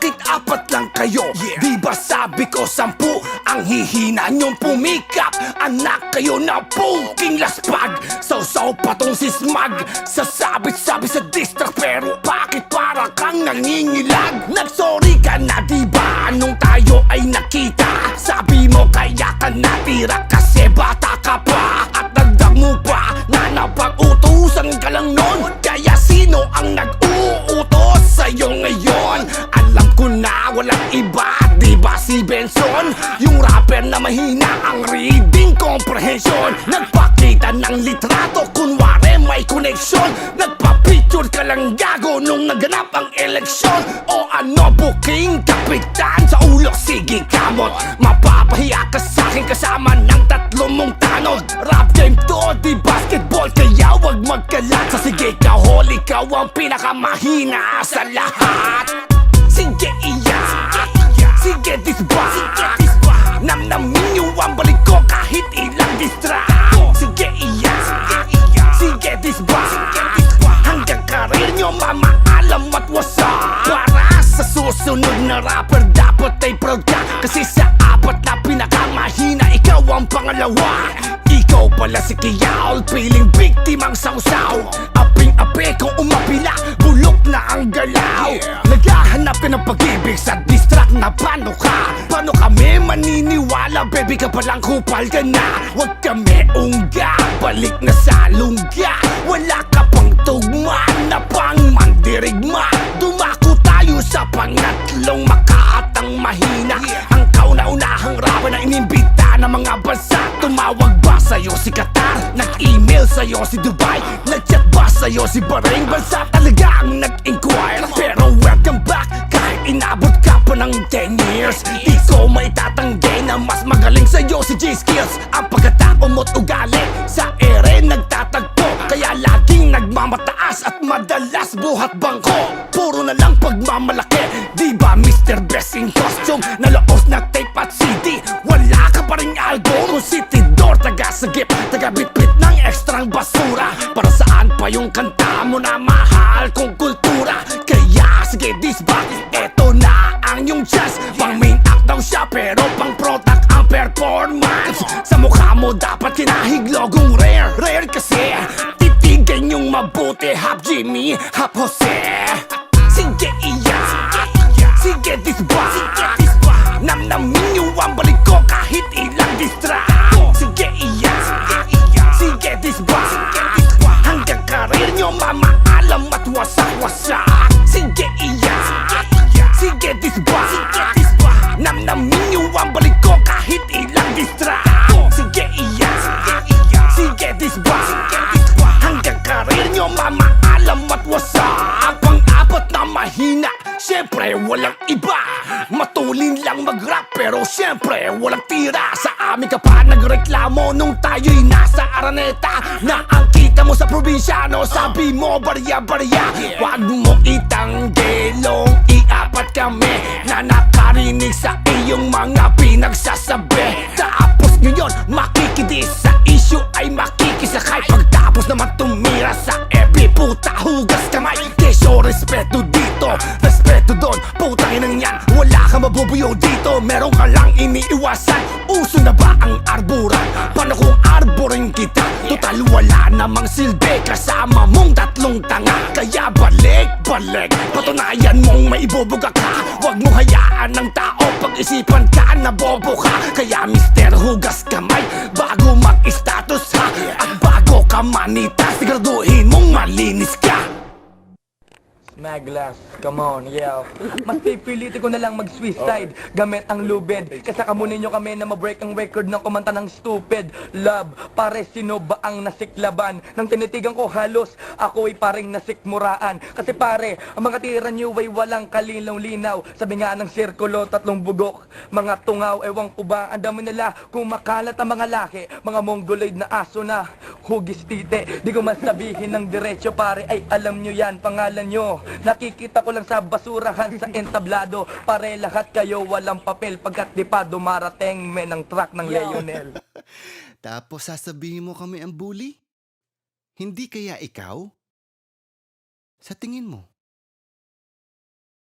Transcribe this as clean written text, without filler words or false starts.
bakit apat lang kayo? Di ba sabi ko 10 ang hihina nyong pumikap? Anak kayo na puking laspag, sausaw pa tong sismag, sasabit-sabit sa distract. Pero bakit para kang nangingilag? Nagsorry ka na diba nung tayo ay nakita? Sabi mo kaya ka natira kasi bata ka pa, at dagdag mo pa na napag-utusan ka lang nun. Kaya sino ang nag-uutos sa'yo ngayon? Alam ko na walang iba, diba si Benson? Yung rapper na mahina ang reading comprehension. Nagpakita ng litrato, kunwari may connection. Nagpa-picture ka lang gago nung naganap ang eleksyon. O ano, buking kapitan sa ulo, sige kamot. Mapapahiya ka sa'kin kasama ng 3 mong tanod. Rap game to, di basketball, kaya wag magkalat. Sa sige kahol, ikaw ang pinakamahina sa lahat. Sige iyak, sige disbak, namnamin niyo ang balik ko kahit ilang distract. Sige iyak, sige disbak, hanggang karir nyo mamaalam at wasak. Para sa susunod na rapper dapat ay proud ka, kasi sa 4 na pinakamahina ikaw ang pangalawa. Ikaw pala si Kiyaol, piling biktimang sausaw. Aping-api kung umapila, bulok na ang galaw. Naghahanap ka ng pag-ibig sa distract na paano ka? Paano kami maniniwala? Baby ka palang kupal ka na. Huwag kami ungga, balik na sa lungga. Wala ka pang tugma na pang mandirigma. Dumako tayo sa pangatlong makaatang mahina. Ang kauna-unahang rapper na inimbita ng mga bansa. Tumawag ba sa'yo si Qatar? Nag-email sa'yo si Dubai? Nag-chat ba sa'yo si Bahrain? Bansa talaga ang nag-inquire. Pero welcome back kahit inabot ka pa ng 10 years. Di ko maitatanggi na mas magaling sa'yo si J-Skills. Ang pagkatao mo't ugali sa ere nagtatagpo, kaya laging nagmamataas at madalas buhat bangko. Puro na lang pagmamalaki, di ba Mr. Best in Costume? Nalaos na tape at CD, wala ka pa rin album. Kung si Tidor, taga-sagip, taga-bitbit ng ekstrang basura. Para saan pa yung kanta mo na mahal kong kultura? Kaya sige disbak, eto na ang yung chance. Pang main act daw siya pero pang product ang performance. Sa mukha mo dapat kinahiglogong rare. Rare kasi titigan yung mabuti. Hap Jimmy, hap Jose. Sige iyak, sige disbak, namnamin niyo ang balik ko kahit ilang distract. Sige iyak, sige disbak, hanggang karir nyo mamaalam at wasak-wasak. Sige iyak, sige disbak, namnamin niyo ang balik ko kahit ilang distract. Sige iyak, sige disbak, hanggang karir nyo mamaalam at wasak. Ang pang-apat na mahina, siyempre walang iba. Matulin lang mag-rap pero siyempre walang tira. Sa amin ka pa nagreklamo nung tayo'y nasa Araneta. Na ang kita mo sa probinsyano, sabi mo barya-barya. Wag mo itanggilong iapat kami na nakarinig sa iyong mga pinagsasabi. Tapos ngayon makikidis sa issue ay makikisakay. Pagtapos naman tumira sa FB, puta hugas kamay. Kesyo respeto dito, respeto doon, putang inang yan. Wala ka mabubuyo dito, meron ka lang iniiwasan. Uso na ba ang arburan? Paano kung arborin kita? Total wala namang silbi kasama mong 3 tanga. Kaya balik-balik, patunayan mong may ibubuga ka. Huwag mo hayaan ng tao pag-isipan ka na bobo ka. Kaya mister hugas kamay bago mag-status ha. At bago ka manita, siguraduhin mong malinis ka. Maglas, come on, yo. Mas pipilitin ko na lang mag-suicide gamit ang lubid. Kasakamunin nyo kami na ma-break ang record ng kumanta ng stupid love. Pare, sino ba ang nasiklaban? Nang tinitigan ko halos, ako ay paring nasikmuraan. Kasi pare, ang mga tira nyo ay walang kalinaw-linaw. Sabi nga ng sirkulo, 3 bugok. Mga tungaw, ewan ko ba, ang dami nila kumakalat ang mga laki. Mga mongoloid na aso na hugis tite. Di ko masabihin ng diretso pare, ay alam nyo yan, pangalan nyo. Nakikita ko lang sa basurahan sa entablado. Pare lahat kayo walang papel pagkat di pa dumarating men ang truck ng Leonel. Tapos sasabihin mo kami ang bully? Hindi kaya ikaw? Sa tingin mo,